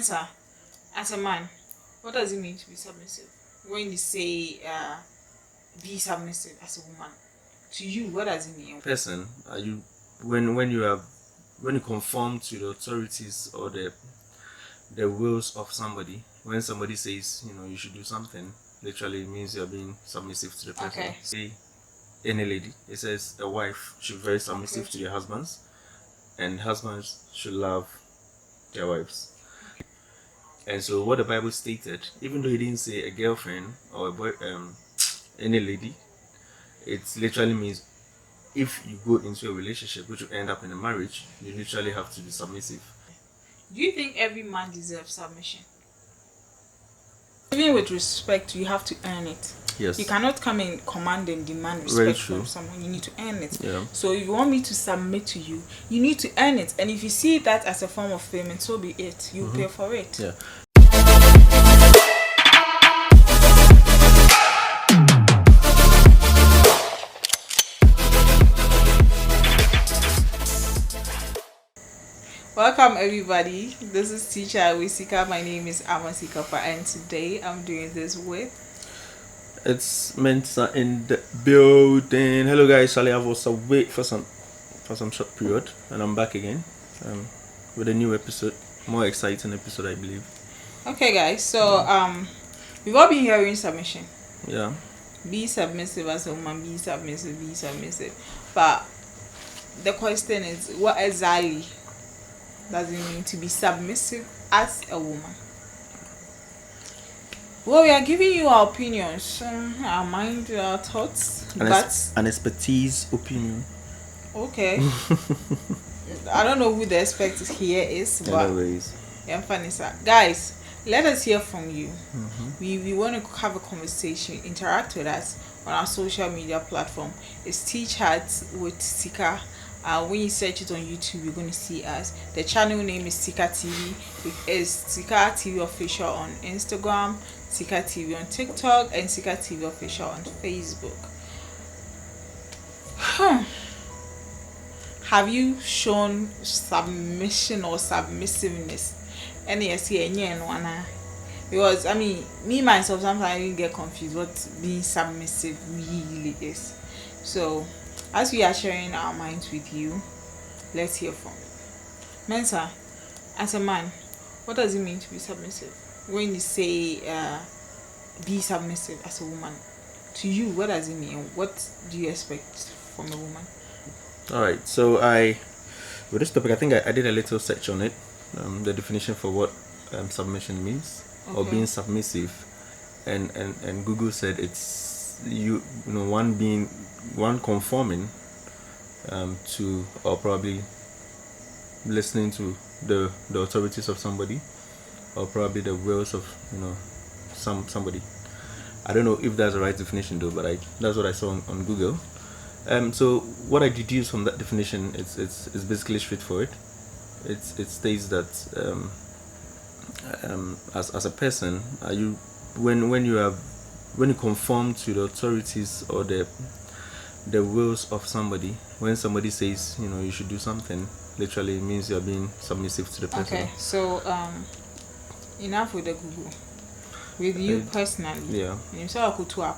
Mensa, as a man, what does it mean to be submissive? When you say be submissive as a woman, to you, what does it mean? Person, are you when you conform to the authorities or the wills of somebody? When somebody says you should do something, literally it means you're being submissive to the person. Okay. Say any lady, it says a wife should be very submissive to their husbands, and husbands should love their wives. And so what the Bible stated, even though he didn't say a girlfriend or a boy, any lady, it literally means if you go into a relationship which will end up in a marriage, you literally have to be submissive. Do you think every man deserves submission? Even with respect, you have to earn it. Yes. You cannot come and command and demand respect from someone. You need to earn it. Yeah. So if you want me to submit to you, you need to earn it. And if you see that as a form of payment, so be it. You pay for it. Yeah. Welcome everybody. This is Teacher Wisika. My name is Amasika, and today I'm doing this with It's Mensa in the building. Hello guys, sorry I was away for some short period, and I'm back again with a new episode, more exciting episode, I believe. Okay guys, so we've all been hearing submission. Yeah. Be submissive as a woman, be submissive. But the question is, what exactly does it mean to be submissive as a woman? Well, we are giving you our opinions, our mind, our thoughts, An expertise opinion. Okay. I don't know who the expert here is, but guys, let us hear from you. We want to have a conversation. Interact with us on our social media platform. It's Teach Hearts with Sika. When you search it on YouTube, you're going to see us. The channel name is Sika TV. It is Sika TV Official on Instagram, Sika TV on TikTok, and Sika TV Official on Facebook. Have you shown submission or submissiveness? And yes, because me myself sometimes I didn't get confused what being submissive really is. So as we are sharing our minds with you, let's hear from you. Mensa, as a man, what does it mean to be submissive? When you say be submissive as a woman, to you, what does it mean? What do you expect from a woman? Alright, so with this topic, I think I did a little search on it, the definition for what submission means, or being submissive, and Google said it's one conforming to, or probably listening to the authorities of somebody, or probably the wills of somebody. I don't know if that's the right definition though, but that's what I saw on Google. So what I deduce from that definition is basically straightforward. It states that as a person, are you when you conform to the authorities or the wills of somebody, when somebody says you should do something, literally it means you're being submissive to the person. Okay, so enough with the Google. With you personally, yeah. So I could to a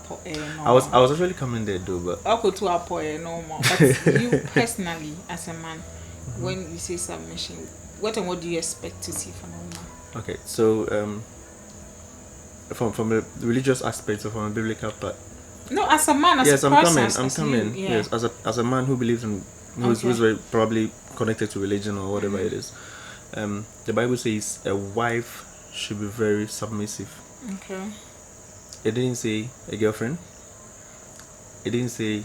I was actually coming there though, but I could to a point no more. But you personally, as a man, when you say submission, what do you expect to see from a woman? Okay, so from a religious aspect or from a biblical part. No, as a man, as a person. I'm coming. You, yeah. Yes, as a man who believes in who's very probably connected to religion or whatever it is. The Bible says a wife should be very submissive. Okay. It didn't say a girlfriend. It didn't say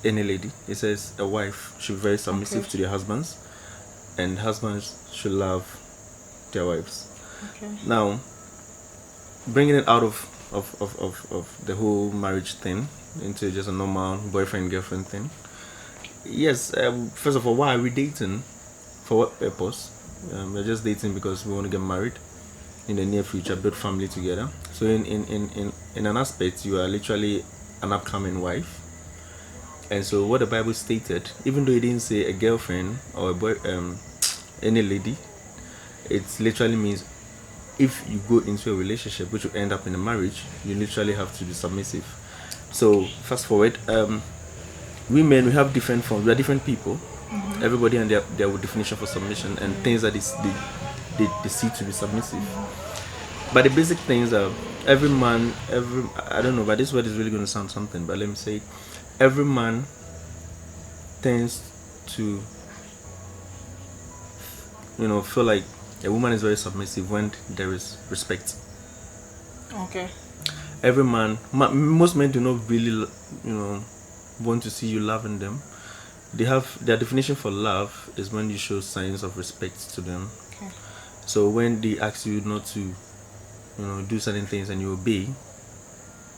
any lady. It says a wife should be very submissive to their husbands, and husbands should love their wives. Okay. Now, bringing it out of the whole marriage thing into just a normal boyfriend girlfriend thing. Yes. First of all, why are we dating? For what purpose? We're just dating because we want to get married in the near future, build family together. So in an aspect, you are literally an upcoming wife. And so what the Bible stated, even though it didn't say a girlfriend or a boy, any lady, it literally means if you go into a relationship which will end up in a marriage, you literally have to be submissive. So fast forward, we men, we have different forms. We are different people. Everybody and their definition for submission and things that they see to be submissive. But the basic things are every man, I don't know, but this word is really going to sound something. But let me say, every man tends to, feel like a woman is very submissive when there is respect. Okay. Every man, most men do not really, want to see you loving them. They have their definition for love is when you show signs of respect to them. Okay. So when they ask you not to, do certain things and you obey,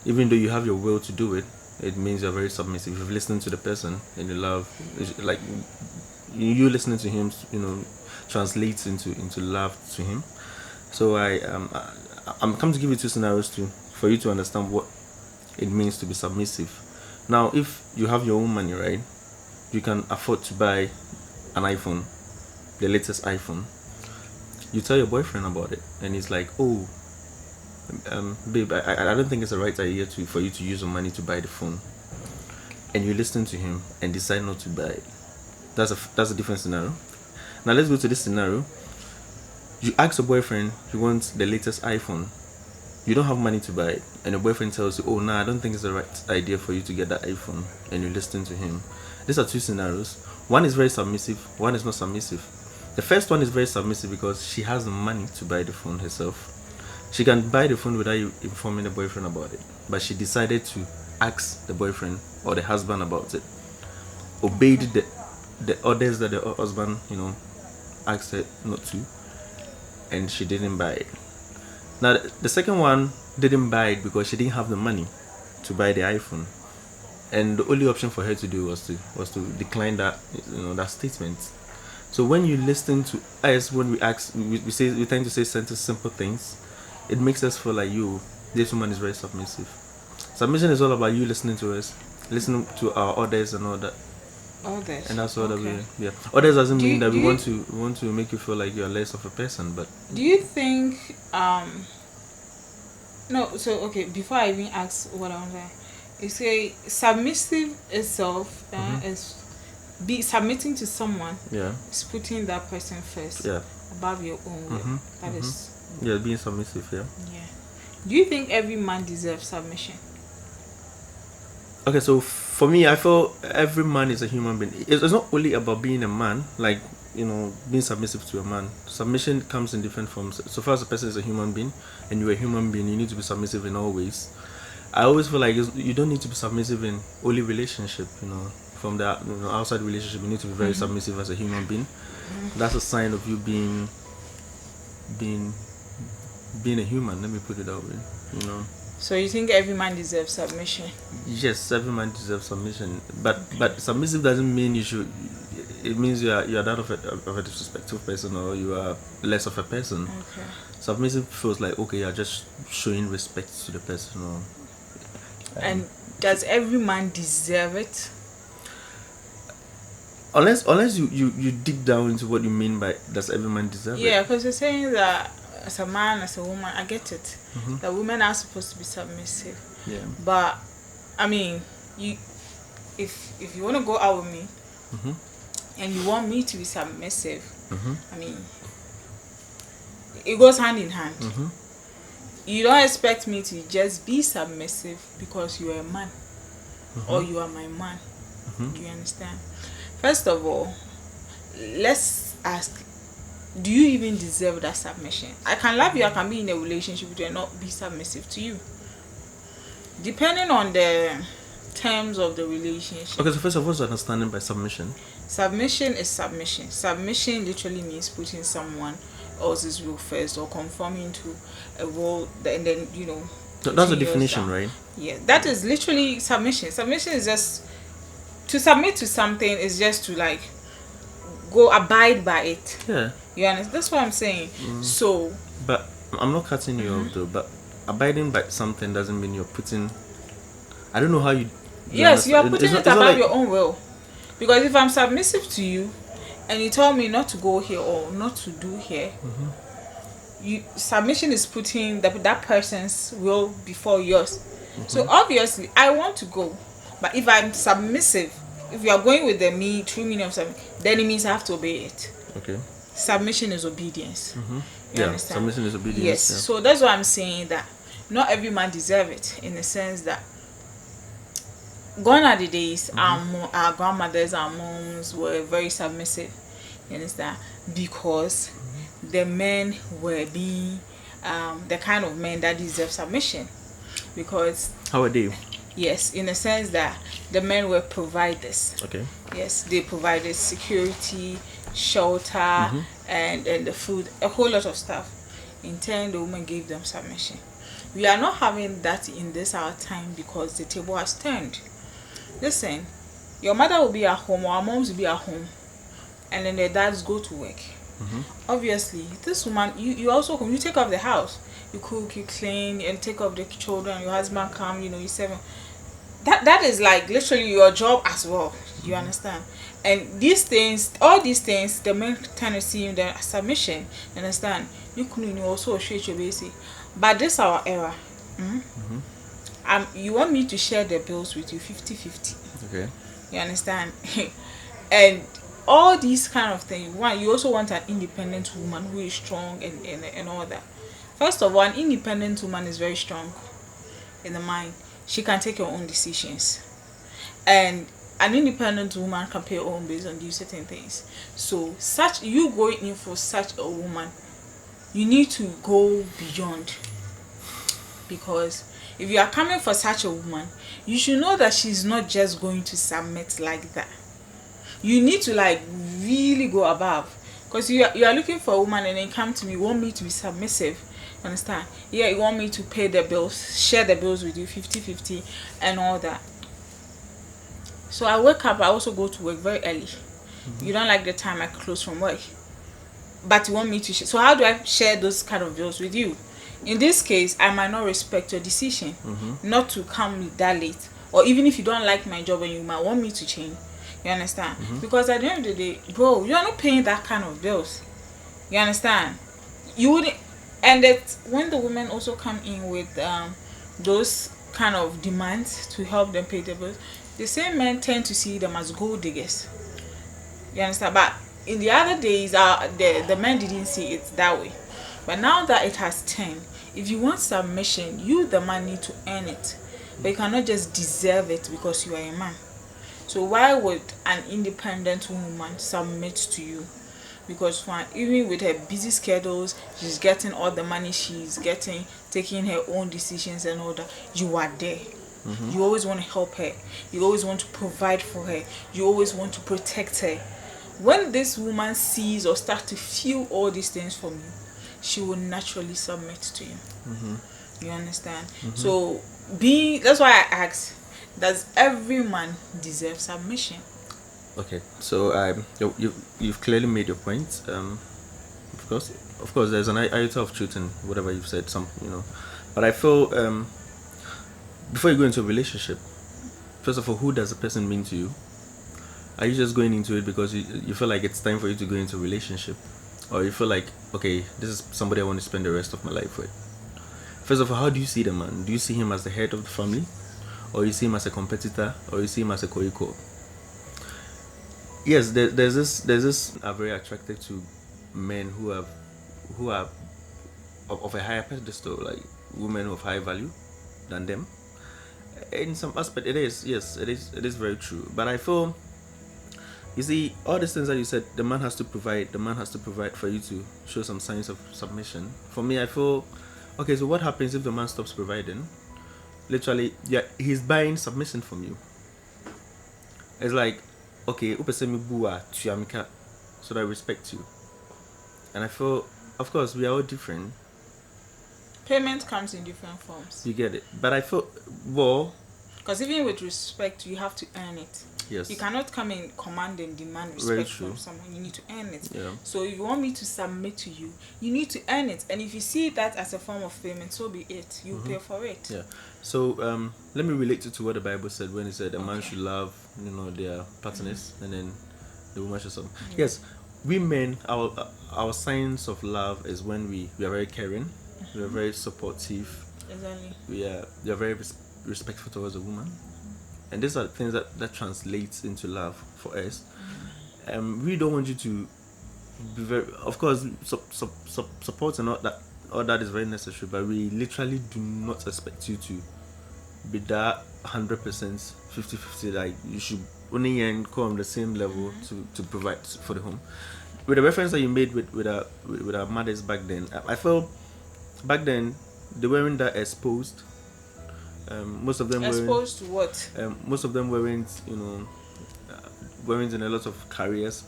even though you have your will to do it, it means you're very submissive. If you've listened to the person and you love, it's like you listening to him, translates into love to him. So I'm come to give you two scenarios for you to understand what it means to be submissive. Now, if you have your own money, right, you can afford to buy an iPhone, the latest iPhone. You tell your boyfriend about it, and he's like, "Oh, babe, I don't think it's the right idea for you to use your money to buy the phone." And you listen to him and decide not to buy it. That's a different scenario. Now let's go to this scenario. You ask your boyfriend he wants the latest iPhone. You don't have money to buy it, and your boyfriend tells you, "Oh, no, I don't think it's the right idea for you to get that iPhone," and you listen to him. These are two scenarios. One is very submissive, one is not submissive. The first one is very submissive because she has the money to buy the phone herself. She can buy the phone without you informing the boyfriend about it, but she decided to ask the boyfriend or the husband about it. Obeyed the orders that the husband, asked her not to, and she didn't buy it. Now the second one didn't buy it because she didn't have the money to buy the iPhone, and the only option for her to do was to decline that that statement. So when you listen to us, when we ask, we tend to say simple things. It makes us feel like this woman is very submissive. Submission is all about you listening to us, listening to our orders and all that. Orders. And that's all that we Orders doesn't mean that we want to make you feel like you're less of a person, but do you think no, so okay, before I even ask what I want to, you say submissive itself is be submitting to someone. Yeah. Is putting that person first. Yeah. Above your own will. That is. Yeah, being submissive. Yeah. Yeah. Do you think every man deserves submission? Okay, so for me, I feel every man is a human being. It's not only about being a man, like being submissive to a man. Submission comes in different forms. So far as a person is a human being, and you're a human being, you need to be submissive in all ways. I always feel like you don't need to be submissive in only relationship. From the outside relationship, you need to be very submissive as a human being. That's a sign of you being a human. Let me put it that way. So you think every man deserves submission? Yes, every man deserves submission. But submissive doesn't mean you should. It means you are that of a disrespectful person, or you are less of a person. Okay. Submissive feels like, okay, you're just showing respect to the person. And does every man deserve it? Unless you dig down into what you mean by does every man deserve it? Yeah, because you're saying that as a man, as a woman, I get it. That women are supposed to be submissive. Yeah. But I mean, if you want to go out with me and you want me to be submissive, I mean, it goes hand in hand. You don't expect me to just be submissive because you are a man or you are my man. Do you understand? First of all, let's ask, do you even deserve that submission? I can love you, I can be in a relationship with you and not be submissive to you. Depending on the terms of the relationship. Okay, so first of all, what's your understanding by submission? Submission is submission. Submission literally means putting someone else's will first or conforming to a will, and then that's the definition, right? Yeah, that is literally submission. Submission is just to submit to something, is just to like go abide by it. Yeah. You understand? That's what I'm saying. So. But I'm not cutting you off though. But abiding by something doesn't mean you're putting. I don't know how you. Yes, you are putting it above like, your own will. Because if I'm submissive to you, and you tell me not to go here or not to do here, submission is putting that person's will before yours. So obviously I want to go, but if I'm submissive, if you are going with the true meaning of submission, then it means I have to obey it. Okay. Submission is obedience. You Yeah. understand? Submission is obedience. Yes. Yeah. So that's why I'm saying that not every man deserve it, in the sense that gone are the days our grandmothers, our moms were very submissive. You understand? Because the men were being the kind of men that deserve submission. Because How are they? yes, in the sense that the men were providers. Okay. Yes, they provided security, shelter, and the food, a whole lot of stuff. In turn, the woman gave them submission. We are not having that in this our time because the table has turned. Listen, your mother will be at home or our moms will be at home, and then their dads go to work. Obviously, this woman, you also come, you take off the house, you cook, you clean, and take off the children. Your husband come, you serve him. That is like literally your job as well. You understand? And all these things, the men tend to see in the submission. You understand? You couldn't also share your basic, but this our era. You want me to share the bills with you 50-50. Okay. You understand? And all these kind of things. One, you also want an independent woman who is strong and all that. First of all, an independent woman is very strong in the mind. She can take her own decisions, and an independent woman can pay her own bills and do certain things. So you going in for such a woman, you need to go beyond, because if you are coming for such a woman, you should know that she's not just going to submit like that. You need to like really go above, because you are looking for a woman and then come to me, you want me to be submissive. Understand? Yeah, you want me to pay the bills, share the bills with you 50-50 and all that. So I wake up, I also go to work very early. You don't like the time I close from work, but you want me to share. So how do I share those kind of bills with you? In this case, I might not respect your decision not to come that late, or even if you don't like my job and you might want me to change. You understand? Because at the end of the day, bro, you are not paying that kind of bills. You understand? You wouldn't. And that when the women also come in with those kind of demands to help them pay the bills, the same men tend to see them as gold diggers. You understand? But in the other days, the men didn't see it that way. But now that it has turned, if you want submission, you the man need to earn it. But you cannot just deserve it because you are a man. So why would an independent woman submit to you? Because even with her busy schedules, she's getting all the money she's getting, taking her own decisions and all that. You are there. You always want to help her. You always want to provide for her. You always want to protect her. When this woman sees or starts to feel all these things from you, she will naturally submit to you. You understand? So that's why I ask, does every man deserve submission? Okay, so you've clearly made your point. Of course, there's an iota of truth in whatever you've said. But I feel before you go into a relationship, first of all, who does the person mean to you? Are you just going into it because you feel like it's time for you to go into a relationship, or you feel like, okay, this is somebody I want to spend the rest of my life with? First of all, how do you see the man? Do you see him as the head of the family, or you see him as a competitor, or you see him as a co-equal? Yes, there's this are very attracted to men who are of a higher pedestal, like women of high value than them. In some aspect, it is very true. But I feel, you see, all these things that you said, the man has to provide for you to show some signs of submission. For me, I feel, okay, so what happens if the man stops providing? Literally, yeah, he's buying submission from you. It's like, okay, so that I respect you. And I feel, of course, we are all different. Payment comes in different forms. You get it. But I feel, well, because even with respect, you have to earn it. Yes. You cannot come and command and demand respect from someone. You need to earn it. Yeah. So if you want me to submit to you, you need to earn it. And if you see that as a form of payment, so be it. You pay for it. Yeah. So let me relate it to what the Bible said when it said a man should love, their partners, and then the woman should submit. Yes. we men, our signs of love is when we are very caring, we are very supportive, Exactly. we are very respectful towards a woman, and these are things that translates into love for us. We don't want you to be very, of course, support and all that is very necessary, but we literally do not expect you to be that 100% 50-50, like you should only and come on the same level to provide for the home. With the reference that you made with our mothers back then, I felt back then they weren't that exposed. Most of them Exposed to what? most of them weren't, weren't in a lot of careers.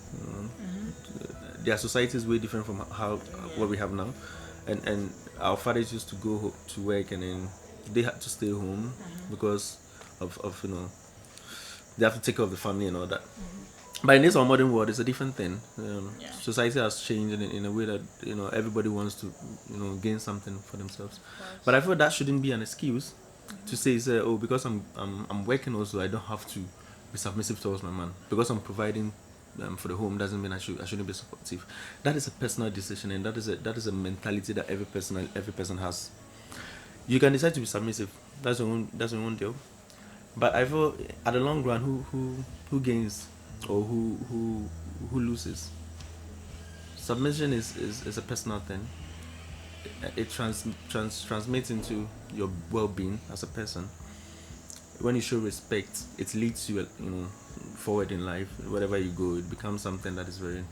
Their society is way different from how what we have now, and our fathers used to go to work, and then they had to stay home because of they have to take care of the family and all that. But in this our modern world, it's a different thing. Society has changed in a way that everybody wants to gain something for themselves. But I feel that shouldn't be an excuse to say oh, because I'm working also, I don't have to be submissive towards my man. Because I'm providing for the home doesn't mean I shouldn't be supportive. That is a personal decision, and that is a mentality that every person has. You can decide to be submissive. That's your own deal. But I feel at the long run, who gains or who loses? Submission is a personal thing. It transmits into your well-being as a person. When you show respect, it leads you forward in life. Wherever you go, it becomes something that is very.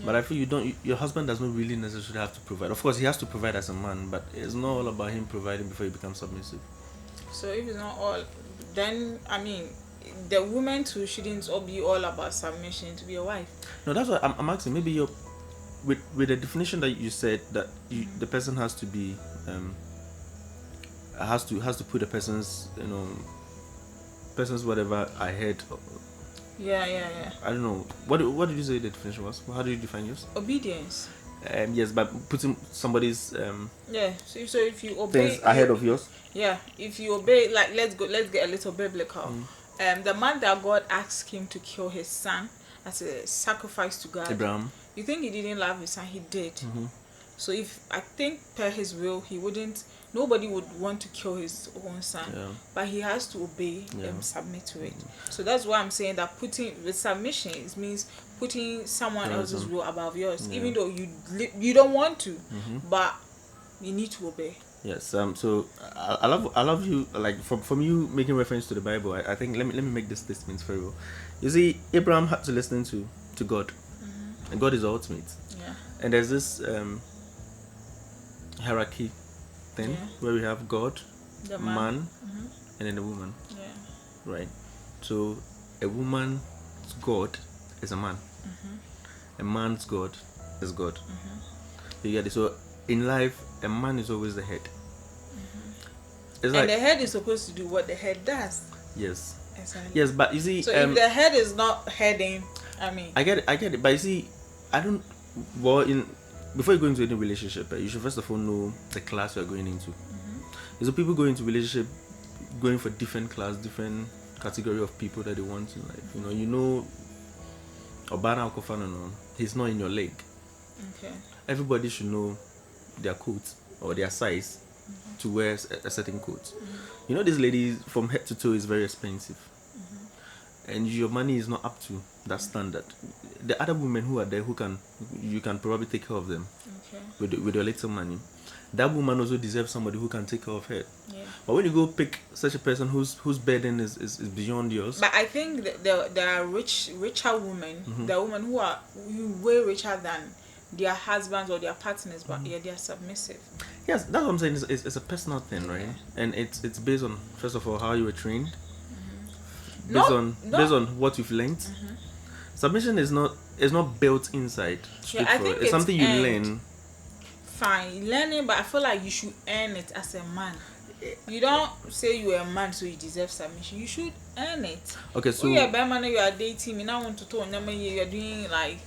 But I feel your husband does not really necessarily have to provide. Of course, he has to provide as a man, but it's not all about him providing before he becomes submissive. So if it's not all, then I mean, the woman too shouldn't all be all about submission to be a wife. No, that's what I'm asking. Maybe you're with the definition that you said that the person has to be has to put the person's whatever ahead. Yeah. I don't know. What did you say the definition was? How do you define yours? Obedience. Yes, but putting somebody's So if you obey things ahead of yours. Yeah, if you obey, like let's get a little biblical. The man that God asked him to kill his son as a sacrifice to God. Abraham. You think he didn't love his son? He did. So if I think per his will, he wouldn't. Nobody would want to kill his own son, but he has to obey and submit to it. So that's why I'm saying that putting with submission, it means putting someone else's will above yours, even though you don't want to, but you need to obey. Yes. So I love you, like from you making reference to the Bible. I think let me make this statement very well. You see, Abraham had to listen to God, and God is the ultimate. Yeah. And there's this hierarchy thing where we have God, The man, and then the woman. Yeah. Right. So a woman's God is a man. A man's God is God. You get it? So in life, a man is always the head. It's And the head is supposed to do what the head does. Yes. Exactly. Yes, but you see, So if the head is not heading, I mean, I get it. But you see, I don't. Well, before you go into any relationship, you should first of all know the class you are going into. So people go into relationship going for different class, different category of people that they want in life. Obana Okofano, he's not in your leg. okay. Everybody should know their coat or their size to wear a certain coat. This lady from head to toe is very expensive, and your money is not up to that standard. The other women who are there you can probably take care of them with your little money. That woman also deserves somebody who can take care of her. Yeah. But when you go pick such a person whose burden is beyond yours. But I think that there are richer women, there are women who are way richer than their husbands or their partners, but they are submissive. Yes, that's what I'm saying. It's a personal thing, right? And it's based on, first of all, how you were trained. Based on what you've learned. Submission is not built inside. I think it's something you learn. Fine, learning, but I feel like you should earn it as a man. You don't say you're a man so you deserve submission. You should earn it. Okay, so when you're a bad man, you are dating me. Now want to tell you you're doing like.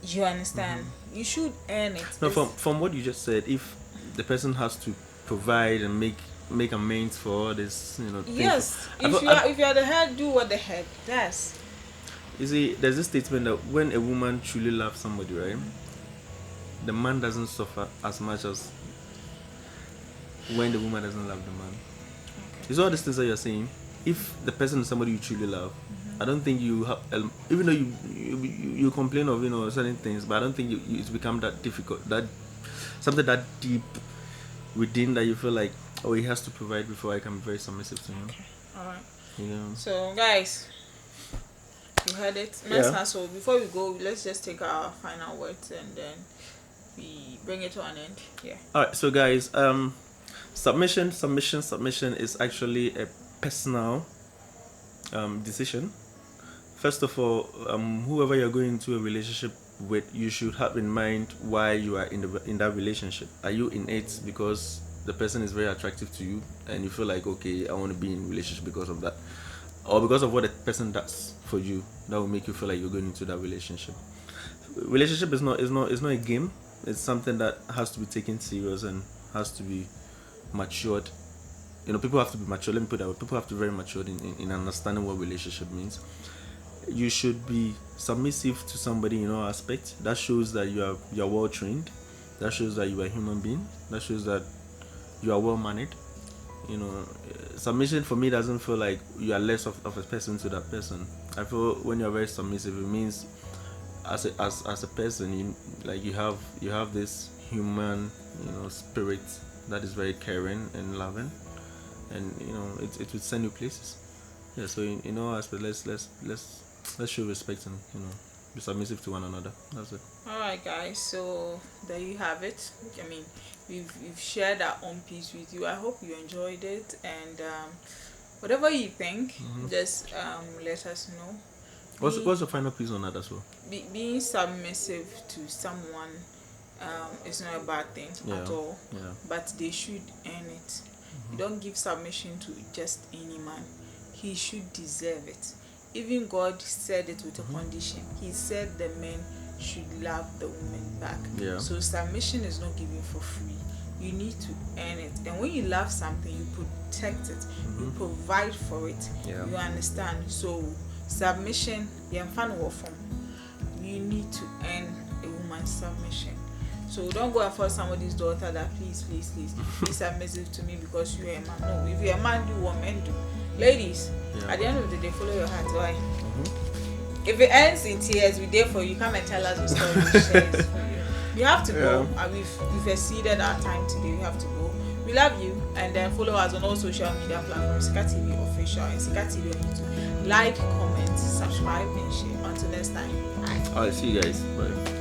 You understand? You should earn it. No, from what you just said, if the person has to provide and make amends for all this, Yes. If you are the head, do what the head does. You see, there's this statement that when a woman truly loves somebody, right, the man doesn't suffer as much as when the woman doesn't love the man. Okay. It's all these things that you're saying. If the person is somebody you truly love, I don't think you have, even though you complain of certain things, but I don't think it's become that difficult, that something that deep within that you feel like, oh, he has to provide before I can be very submissive to him. Okay. All right. You know. So guys, you heard it. Yeah. So before we go, let's just take our final words and then we bring it to an end. Yeah. All right. So guys, submission is actually a personal decision. First of all, whoever you're going into a relationship with, you should have in mind why you are in that relationship. Are you in it because the person is very attractive to you and you feel like, okay, I want to be in a relationship because of that, or because of what the person does for you that will make you feel like you're going into that relationship? Relationship is not a game. It's something that has to be taken serious and has to be matured. People have to be mature. Let me put that way. People have to be very matured in understanding what relationship means. You should be submissive to somebody in all aspects. That shows that you are well trained. That shows that you are a human being. That shows that you are well mannered. Submission for me doesn't feel like you are less of a person to that person. I feel when you are very submissive, it means as a person, you have this human spirit that is very caring and loving, and it would send you places. Yeah. So in all aspects, let's show respect and be submissive to one another. That's it. All right, guys. So there you have it. I mean, we've shared our own piece with you. I hope you enjoyed it, and whatever you think, just let us know. What's the final piece on that as well? Being submissive to someone is not a bad thing at all. Yeah. But they should earn it. You don't give submission to just any man. He should deserve it. Even God said it with a condition. He said the men should love the woman back. Yeah. So submission is not given for free. You need to earn it. And when you love something, you protect it. You provide for it. Yeah. You understand? So submission, you need to earn a woman's submission. So don't go and force somebody's daughter that please be submissive to me because you're a man. No, if you're a man, do what men do. Ladies, at the end of the day, follow your heart. Why? If it ends in tears, we're there for you. Come and tell us the story. We share it for you. You have to go. We've exceeded our time today. We have to go. We love you, and then follow us on all social media platforms. Sika TV official and Sika TV on YouTube. Like, comment, subscribe, and share. Until next time. Bye. Alright, see you guys. Bye.